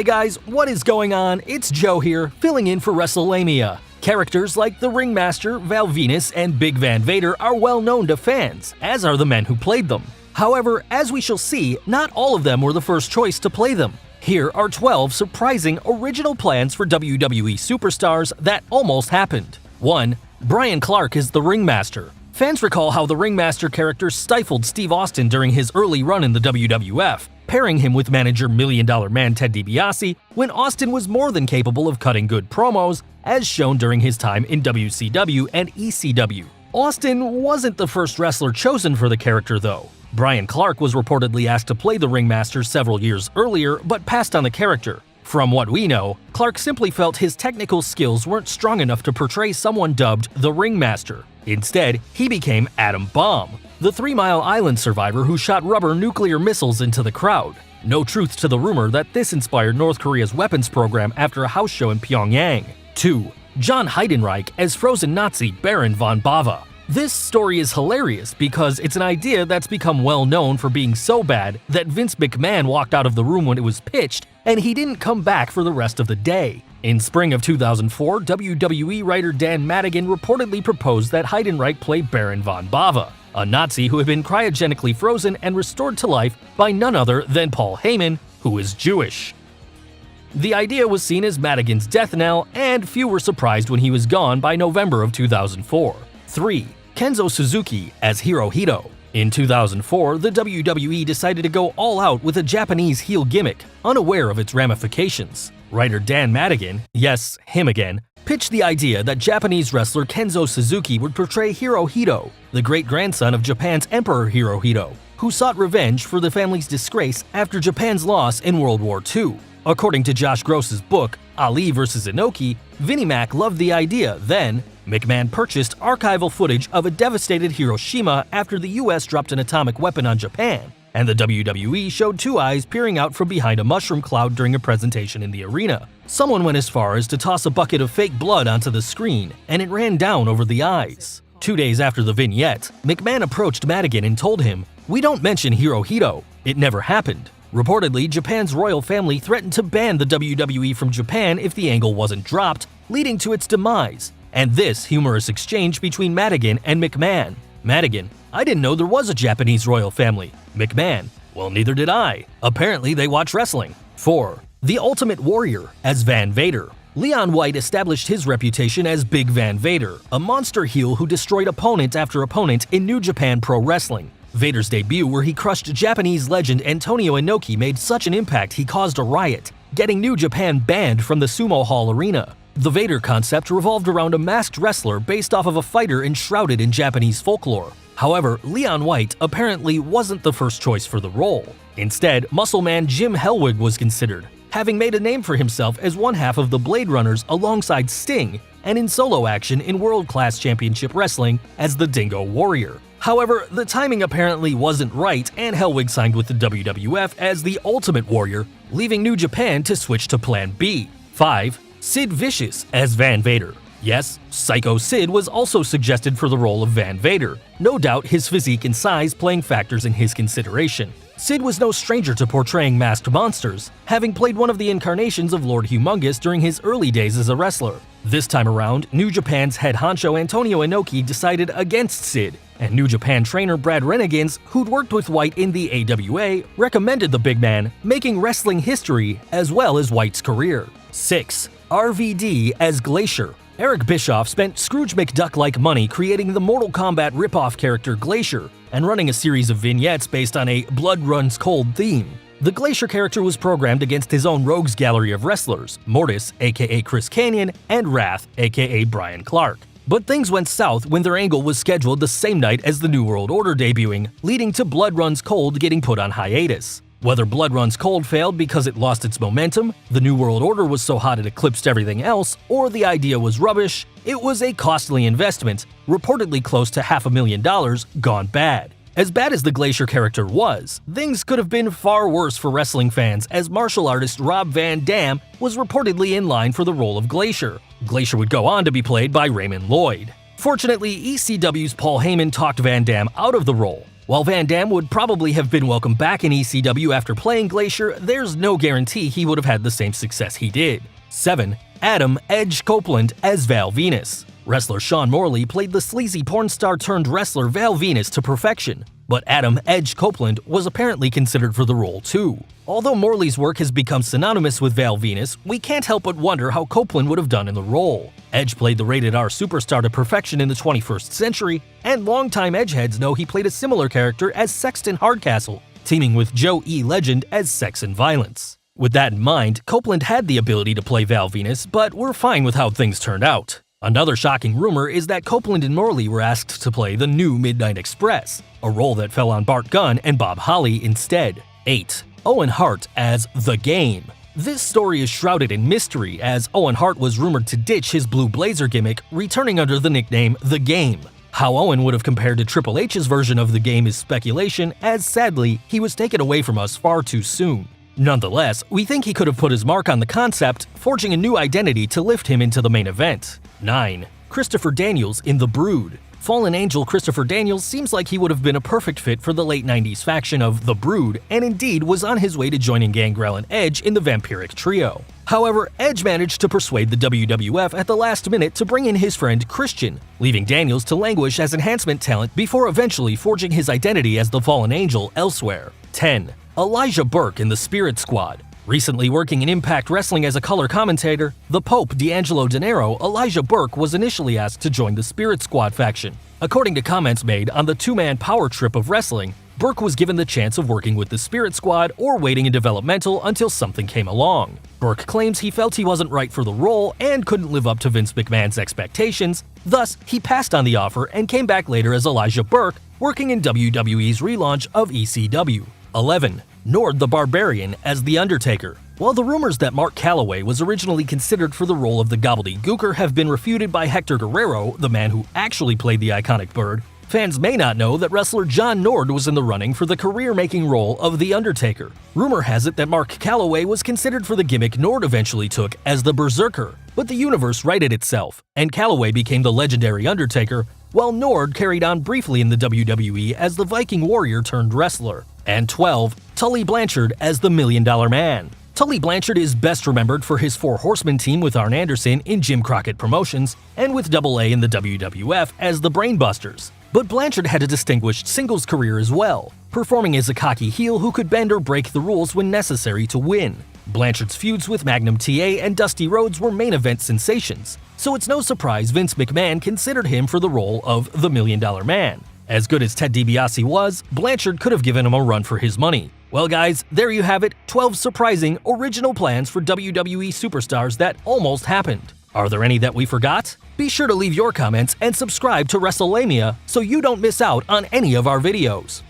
Hey guys, what is going on? It's Joe here, filling in for Wrestlemania. Characters like the Ringmaster, Venis, and Big Van Vader are well known to fans, as are the men who played them. However, as we shall see, not all of them were the first choice to play them. Here are 12 surprising original plans for WWE superstars that almost happened. 1. Brian Clark is the Ringmaster. Fans recall how the Ringmaster character stifled Steve Austin during his early run in the WWF, pairing him with manager Million Dollar Man Ted DiBiase when Austin was more than capable of cutting good promos, as shown during his time in WCW and ECW. Austin wasn't the first wrestler chosen for the character though. Brian Clark was reportedly asked to play the Ringmaster several years earlier, but passed on the character. From what we know, Clark simply felt his technical skills weren't strong enough to portray someone dubbed the Ringmaster. Instead, he became Atom Bomb, the 3 Mile Island survivor who shot rubber nuclear missiles into the crowd. No truth to the rumor that this inspired North Korea's weapons program after a house show in Pyongyang. 2. John Heidenreich as frozen Nazi Baron von Bava. This story is hilarious because it's an idea that's become well known for being so bad that Vince McMahon walked out of the room when it was pitched and he didn't come back for the rest of the day. In spring of 2004, WWE writer Dan Madigan reportedly proposed that Heidenreich play Baron von Bava, a Nazi who had been cryogenically frozen and restored to life by none other than Paul Heyman, who is Jewish. The idea was seen as Madigan's death knell, and few were surprised when he was gone by November of 2004. 3. Kenzo Suzuki as Hirohito. In 2004, the WWE decided to go all out with a Japanese heel gimmick, unaware of its ramifications. Writer Dan Madigan, yes, him again, pitched the idea that Japanese wrestler Kenzo Suzuki would portray Hirohito, the great-grandson of Japan's Emperor Hirohito, who sought revenge for the family's disgrace after Japan's loss in World War II. According to Josh Gross's book, Ali vs. Inoki, Vinnie Mac loved the idea. Then, McMahon purchased archival footage of a devastated Hiroshima after the US dropped an atomic weapon on Japan, and the WWE showed 2 eyes peering out from behind a mushroom cloud during a presentation in the arena. Someone went as far as to toss a bucket of fake blood onto the screen, and it ran down over the eyes. 2 days after the vignette, McMahon approached Madigan and told him, "We don't mention Hirohito. It never happened." Reportedly, Japan's royal family threatened to ban the WWE from Japan if the angle wasn't dropped, leading to its demise. And this humorous exchange between Madigan and McMahon. Madigan: "I didn't know there was a Japanese royal family." McMahon: "Well, neither did I. Apparently they watch wrestling." 4. The Ultimate Warrior as Van Vader. Leon White established his reputation as Big Van Vader, a monster heel who destroyed opponent after opponent in New Japan Pro Wrestling. Vader's debut, where he crushed Japanese legend Antonio Inoki, made such an impact he caused a riot, getting New Japan banned from the Sumo Hall arena. The Vader concept revolved around a masked wrestler based off of a fighter enshrouded in Japanese folklore. However, Leon White apparently wasn't the first choice for the role. Instead, muscleman Jim Hellwig was considered, having made a name for himself as one half of the Blade Runners alongside Sting, and in solo action in World Class Championship Wrestling as the Dingo Warrior. However, the timing apparently wasn't right, and Hellwig signed with the WWF as the Ultimate Warrior, leaving New Japan to switch to Plan B. 5. Sid Vicious as Van Vader. Yes, Psycho Sid was also suggested for the role of Van Vader, no doubt his physique and size playing factors in his consideration. Sid was no stranger to portraying masked monsters, having played one of the incarnations of Lord Humongous during his early days as a wrestler. This time around, New Japan's head honcho Antonio Inoki decided against Sid, and New Japan trainer Brad Renegans, who'd worked with White in the AWA, recommended the big man, making wrestling history as well as White's career. 6. RVD as Glacier. Eric Bischoff spent Scrooge McDuck-like money creating the Mortal Kombat ripoff character Glacier and running a series of vignettes based on a Blood Runs Cold theme. The Glacier character was programmed against his own rogues gallery of wrestlers, Mortis, aka Chris Kanyon, and Wrath, aka Brian Clark. But things went south when their angle was scheduled the same night as the New World Order debuting, leading to Blood Runs Cold getting put on hiatus. Whether Blood Runs Cold failed because it lost its momentum, the New World Order was so hot it eclipsed everything else, or the idea was rubbish, it was a costly investment, reportedly close to $500,000, gone bad. As bad as the Glacier character was, things could have been far worse for wrestling fans, as martial artist Rob Van Dam was reportedly in line for the role of Glacier. Glacier would go on to be played by Raymond Lloyd. Fortunately, ECW's Paul Heyman talked Van Dam out of the role. While Van Dam would probably have been welcomed back in ECW after playing Glacier, there's no guarantee he would have had the same success he did. 7. Adam Edge Copeland as Val Venis. Wrestler Sean Morley played the sleazy porn star turned wrestler Val Venis to perfection, but Adam Edge Copeland was apparently considered for the role too. Although Morley's work has become synonymous with Val Venis, we can't help but wonder how Copeland would have done in the role. Edge played the rated R superstar to perfection in the 21st century, and longtime Edgeheads know he played a similar character as Sexton Hardcastle, teaming with Joe E. Legend as Sex and Violence. With that in mind, Copeland had the ability to play Val Venis, but we're fine with how things turned out. Another shocking rumor is that Copeland and Morley were asked to play the new Midnight Express, a role that fell on Bart Gunn and Bob Holly instead. 8. Owen Hart as The Game. This story is shrouded in mystery, as Owen Hart was rumored to ditch his blue blazer gimmick, returning under the nickname The Game. How Owen would have compared to Triple H's version of The Game is speculation, as sadly, he was taken away from us far too soon. Nonetheless, we think he could have put his mark on the concept, forging a new identity to lift him into the main event. 9. Christopher Daniels in The Brood. Fallen Angel Christopher Daniels seems like he would have been a perfect fit for the late 90s faction of The Brood, and indeed was on his way to joining Gangrel and Edge in the Vampiric Trio. However, Edge managed to persuade the WWF at the last minute to bring in his friend Christian, leaving Daniels to languish as enhancement talent before eventually forging his identity as the Fallen Angel elsewhere. 10. Elijah Burke in the Spirit Squad. Recently working in Impact Wrestling as a color commentator, the Pope D'Angelo Dinero, Elijah Burke was initially asked to join the Spirit Squad faction. According to comments made on the two-man power trip of wrestling, Burke was given the chance of working with the Spirit Squad or waiting in developmental until something came along. Burke claims he felt he wasn't right for the role and couldn't live up to Vince McMahon's expectations, thus he passed on the offer and came back later as Elijah Burke, working in WWE's relaunch of ECW. 11. Nord the Barbarian as The Undertaker. While the rumors that Mark Calloway was originally considered for the role of the gobbledygooker have been refuted by Hector Guerrero, the man who actually played the iconic bird, fans may not know that wrestler John Nord was in the running for the career-making role of The Undertaker. Rumor has it that Mark Calloway was considered for the gimmick Nord eventually took as the Berserker, but the universe righted itself, and Calloway became the legendary Undertaker, while Nord carried on briefly in the WWE as the Viking warrior turned wrestler. And 12. Tully Blanchard as the $1 Million Man. Tully Blanchard is best remembered for his Four Horsemen team with Arn Anderson in Jim Crockett Promotions and with AA in the WWF as the Brainbusters. But Blanchard had a distinguished singles career as well, performing as a cocky heel who could bend or break the rules when necessary to win. Blanchard's feuds with Magnum TA and Dusty Rhodes were main event sensations, so it's no surprise Vince McMahon considered him for the role of the $1 Million Man. As good as Ted DiBiase was, Blanchard could have given him a run for his money. Well guys, there you have it, 12 surprising, original plans for WWE superstars that almost happened. Are there any that we forgot? Be sure to leave your comments and subscribe to Wrestlemania so you don't miss out on any of our videos.